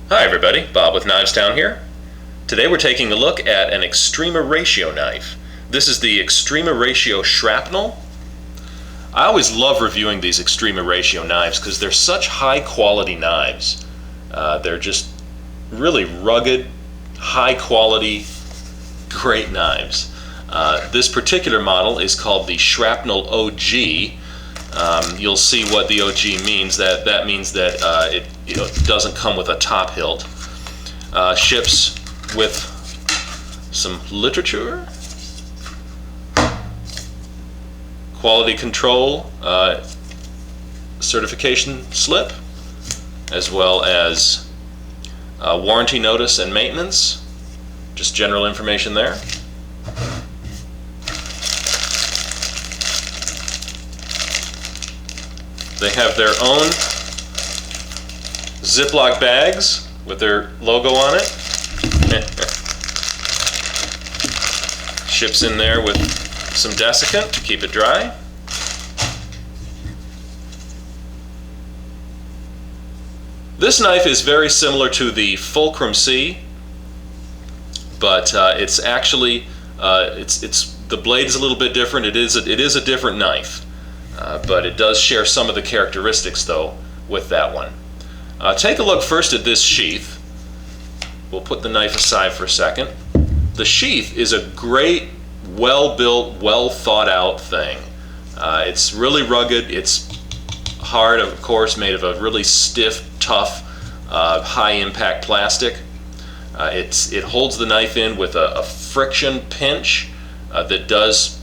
Hi everybody, Bob with Knives Town here. Today we're taking a look at an Extrema ratio knife. This is the Extrema ratio Shrapnel. I always love reviewing these Extrema ratio knives because they're such high quality knives. They're just really rugged, high quality, great knives. This particular model is called the Shrapnel OG. You'll see what the OG means. That means that it doesn't come with a top hilt. Ships with some literature, quality control certification slip, as well as warranty notice and maintenance. Just general information there. They have their own Ziploc bags with their logo on it. Ships in there with some desiccant to keep it dry. This knife is very similar to the Fulcrum C, but it's actually the blade is a little bit different. It is a different knife. But it does share some of the characteristics, though, with that one. Take a look first at this sheath. We'll put the knife aside for a second. The sheath is a great, well-built, well-thought-out thing. It's really rugged. It's hard, of course, made of a really stiff, tough, high-impact plastic. It holds the knife in with a friction pinch that does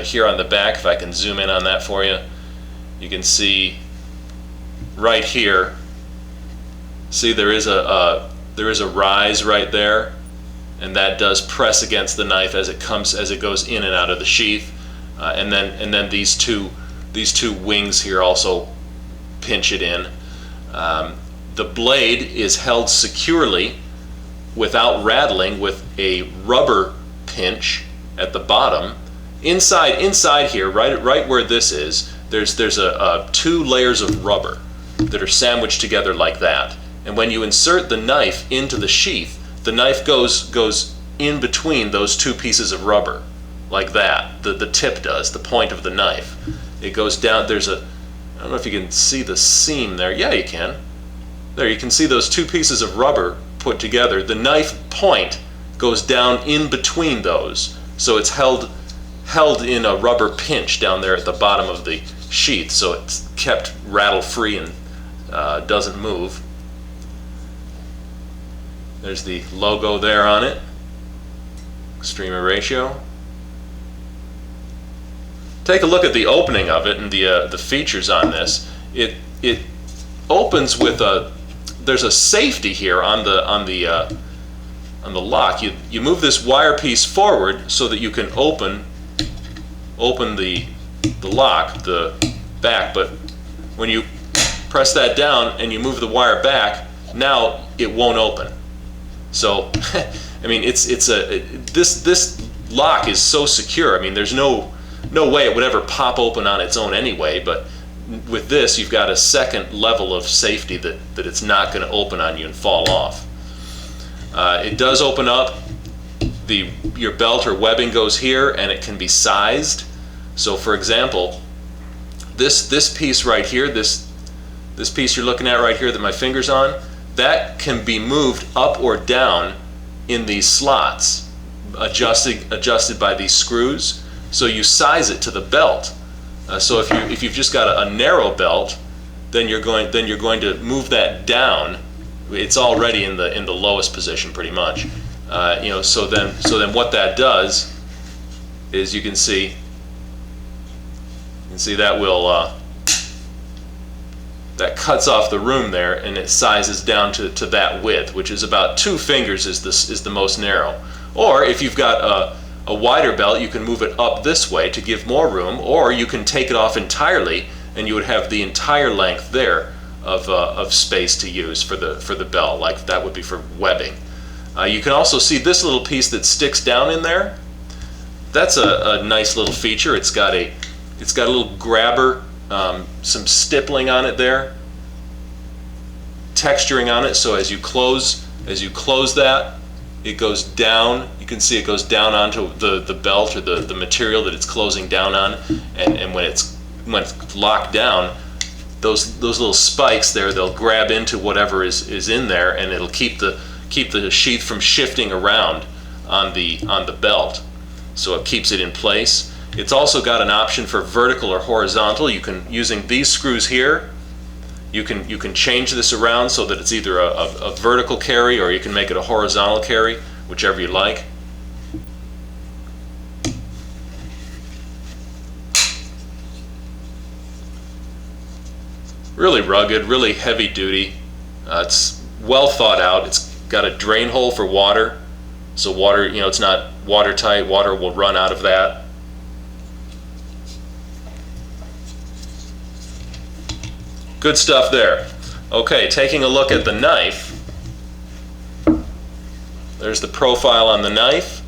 here on the back. If I can zoom in on that for you, you can see right here. See, there is a rise right there, and that does press against the knife as it goes in and out of the sheath. And then these two wings here also pinch it in. The blade is held securely without rattling with a rubber pinch at the bottom. Inside here, right where this is, there's two layers of rubber that are sandwiched together like that. And when you insert the knife into the sheath, the knife goes in between those two pieces of rubber, like that. The tip does, the point of the knife. It goes down. I don't know if you can see the seam there. Yeah, you can. There, you can see those two pieces of rubber put together. The knife point goes down in between those, so it's held in a rubber pinch down there at the bottom of the sheath, so it's kept rattle free and doesn't move. There's the logo there on it, Extrema ratio. Take a look at the opening of it and the features on this. It opens with there's a safety here on the lock. You move this wire piece forward so that you can open the lock, the back, but when you press that down and you move the wire back, now it won't open. So I mean, this lock is so secure. I mean, there's no way it would ever pop open on its own anyway, but with this you've got a second level of safety that it's not going to open on you and fall off. It does open up. Your belt or webbing goes here, and it can be sized. So for example, this piece right here, this piece you're looking at right here that my finger's on, that can be moved up or down in these slots, adjusted by these screws. So you size it to the belt. So if you've just got a narrow belt, then you're going to move that down. It's already in the lowest position pretty much. So then what that does is you can see that will that cuts off the room there, and it sizes down to that width, which is about 2 fingers is the most narrow. Or if you've got a wider belt, you can move it up this way to give more room, or you can take it off entirely and you would have the entire length there of space to use for the belt. Like that would be for webbing. You can also see this little piece that sticks down in there. That's a nice little feature. It's got a little grabber, some stippling on it there. texturing on it, so as you close that, it goes down. You can see it goes down onto the belt or the material that it's closing down on, and when it's locked down, those little spikes there, they'll grab into whatever is in there, and it'll keep the sheath from shifting around on the belt, so it keeps it in place. It's also got an option for vertical or horizontal. You can, using these screws here, you can change this around so that it's either a vertical carry, or you can make it a horizontal carry, whichever you like. Really rugged, really heavy duty. It's well thought out. It's got a drain hole for water, so water, it's not watertight. Water will run out of that. Good stuff there. Okay, taking a look at the knife. There's the profile on the knife.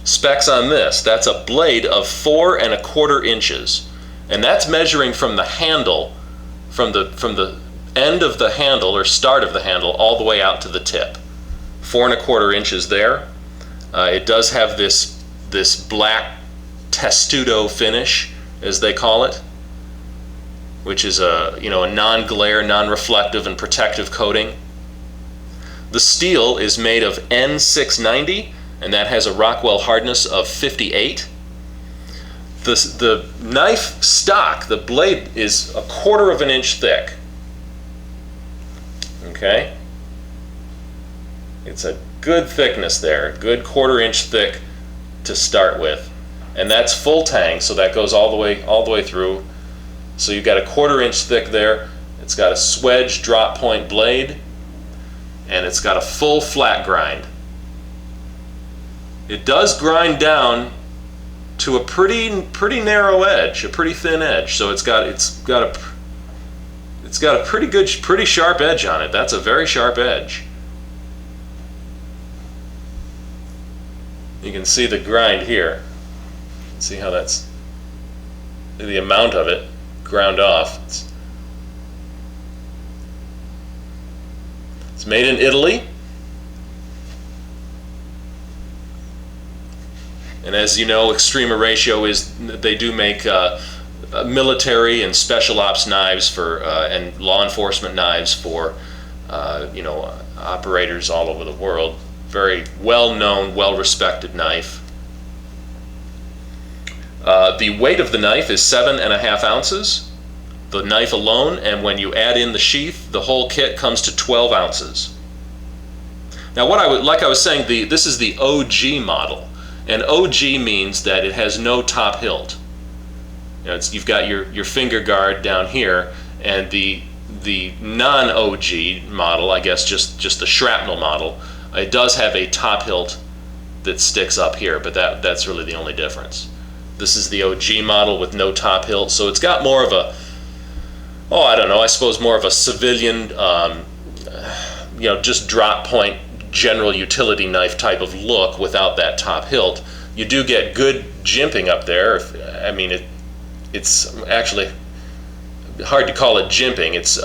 Specs on this. That's a blade of 4 1/4 inches. And that's measuring from the handle, from the end of the handle or start of the handle all the way out to the tip. 4 1/4 inches there. It does have this black testudo finish, as they call it, which is a non-glare, non-reflective, and protective coating. The steel is made of N690, and that has a Rockwell hardness of 58. The knife stock, the blade, is 1/4 of an inch thick. Okay? It's a good thickness there, good 1/4 inch thick to start with. And that's full tang, so that goes all the way through. So you've got a 1/4 inch thick there. It's got a swedge drop point blade, and it's got a full flat grind. It does grind down to a pretty narrow edge, a pretty thin edge. So it's got a pretty sharp edge on it. That's a very sharp edge. You can see the grind here. See how that's the amount of it ground off. It's made in Italy, and as you know, Extrema ratio they do make military and special ops knives for and law enforcement knives for operators all over the world. Very well known, well respected knife. The weight of the knife is 7 1/2 ounces, the knife alone, and when you add in the sheath, the whole kit comes to 12 ounces. Now, like I was saying, this is the OG model, and OG means that it has no top hilt. You've got your finger guard down here, and the non-OG model, I guess just the Shrapnel model, it does have a top hilt that sticks up here, but that's really the only difference. This is the OG model with no top hilt, so it's got more of a, I don't know, I suppose more of a civilian, just drop point, general utility knife type of look without that top hilt. You do get good jimping up there. It's actually hard to call it jimping. It's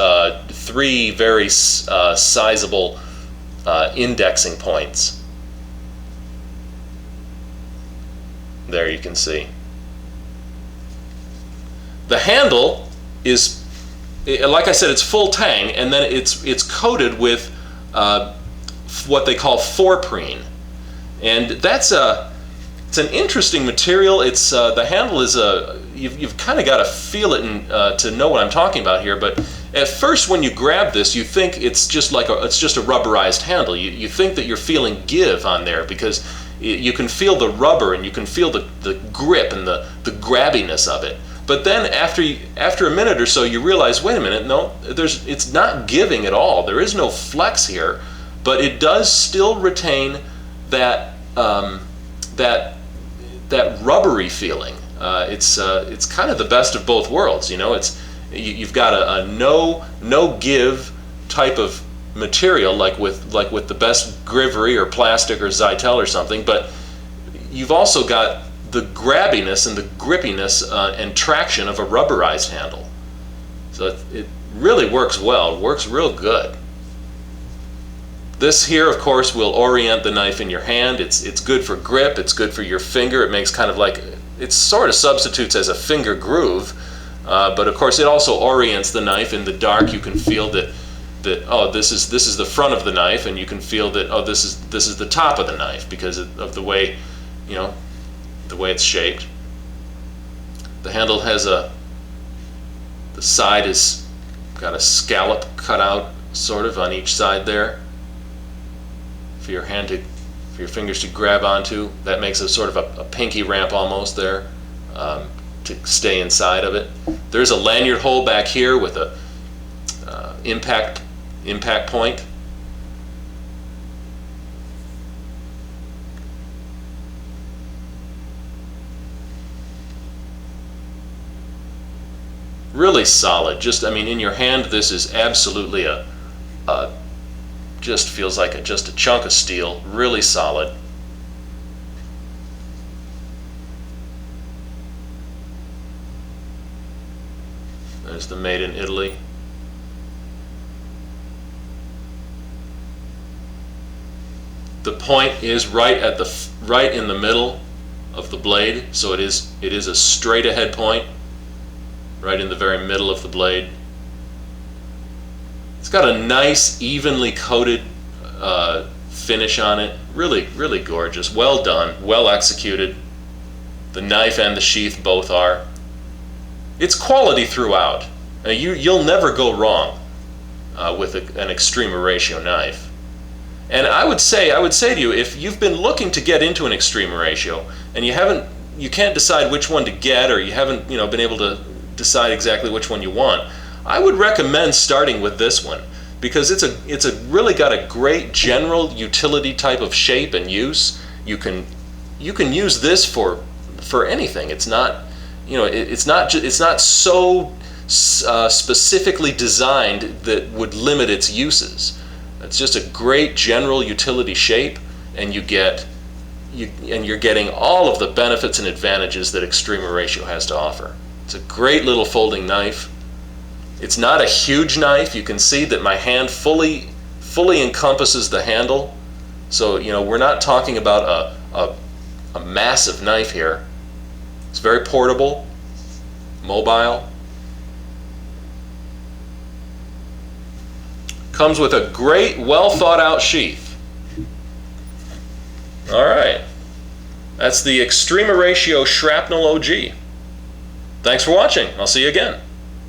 3 very sizable indexing points. There you can see. The handle is, like I said, it's full tang, and then it's coated with what they call foreprene, and it's an interesting material. It's the handle is you've kind of got to feel it to know what I'm talking about here. But at first, when you grab this, you think it's just a rubberized handle. You think that you're feeling give on there because you can feel the rubber and you can feel the grip and the grabbiness of it. But then after a minute or so, you realize, wait a minute, no, it's not giving at all. There is no flex here, but it does still retain that rubbery feeling. It's kind of the best of both worlds. You've got a no give type of material like with the best Grivery or plastic or Zytel or something, but you've also got the grabbiness and the grippiness and traction of a rubberized handle. So really works well, works real good. This here, of course, will orient the knife in your hand. It's good for grip, it's good for your finger. It makes kind of like, it sort of substitutes as a finger groove, but of course it also orients the knife. In the dark you can feel that oh, this is the front of the knife, and you can feel that, oh, this is the top of the knife because of the way, you know, the way it's shaped. The handle has the side is got a scallop cut out sort of on each side there for your fingers to grab onto. That makes a sort of a pinky ramp almost there, to stay inside of it. There's a lanyard hole back here with a impact point. Really solid. Just, I mean, in your hand, this is absolutely just feels like just a chunk of steel. Really solid. There's the Made in Italy. The point is right in the middle of the blade, so it is a straight ahead point, right in the very middle of the blade. It's got a nice, evenly coated finish on it. Really, really gorgeous. Well done, well executed. The knife and the sheath both are. It's quality throughout. You'll never go wrong with an Extrema ratio knife. And I would say to you, if you've been looking to get into an Extrema ratio and you can't decide which one to get, or you haven't been able to decide exactly which one you want, I would recommend starting with this one, because it's really got a great general utility type of shape and use. You can use this for anything. It's not it's not so specifically designed that would limit its uses. It's just a great general utility shape, and you're getting all of the benefits and advantages that Extrema ratio has to offer. It's a great little folding knife. It's not a huge knife. You can see that my hand fully encompasses the handle. So we're not talking about a massive knife here. It's very portable, mobile. Comes with a great, well thought out sheath. All right, that's the Extrema ratio Shrapnel OG. Thanks for watching. I'll see you again.